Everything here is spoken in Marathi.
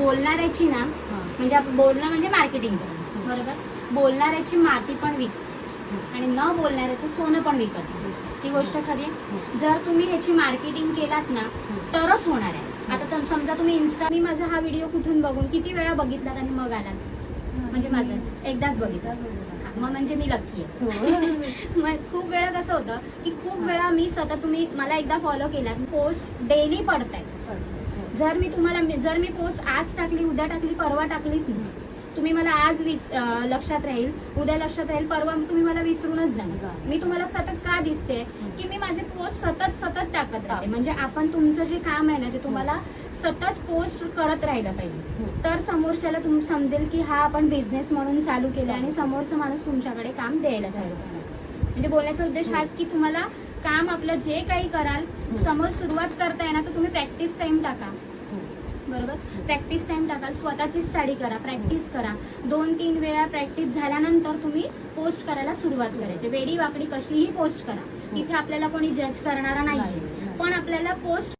बोलणाऱ्याची ना म्हणजे आपण बोलणं म्हणजे मार्केटिंग करणं, बरोबर. बोलणाऱ्याची माती पण विकत आणि न बोलणाऱ्याचं सोनं पण विकत. ही गोष्ट खरी आहे. जर तुम्ही ह्याची मार्केटिंग केलात ना तरच होणार आहे. आता समजा तुम्ही मी माझा हा व्हिडिओ कुठून बघून किती वेळा बघितलात आणि मग आलात, म्हणजे माझं एकदाच बघितलं मग म्हणजे मी लक्की आहे. मग खूप वेळा कसं होतं की खूप वेळा मी सतत तुम्ही मला एकदा फॉलो केलात, पोस्ट डेली पडताय. जर मी पोस्ट आज टाकली, उद्या टाकली, परवा टाकलीच नाही, तुम्ही मला आज लक्षात राहील, उद्या लक्षात राहील, परवा तुम्ही मला विसरूनच जाणार. मी तुम्हाला सतत का दिसते की मी माझे पोस्ट सतत टाकत राहते. म्हणजे आपण तुमचं जे काम आहे ना ते तुम्हाला सतत पोस्ट करत राहिलं पाहिजे, तर समोरच्याला तुम्ही समजेल की हा आपण बिझनेस म्हणून चालू केला आणि समोरचा माणूस तुमच्याकडे काम द्यायला चालू करणार. म्हणजे बोलायचा उद्देश हाच की तुम्हाला काम आपलं जे काही कराल समोर सुरुवात करताय ना तर तुम्ही प्रॅक्टिस टाइम टाका, बरोबर. प्रॅक्टिस टाइम टाकाल, स्वतःचीच साडी करा, प्रॅक्टिस करा. 2-3 वेळा प्रॅक्टिस झाल्यानंतर तुम्ही पोस्ट करायला सुरुवात करायची. वेडी वाकडी कशीही पोस्ट करा, तिथे आपल्याला कोणी जज करणारा नाही, पण आपल्याला पोस्ट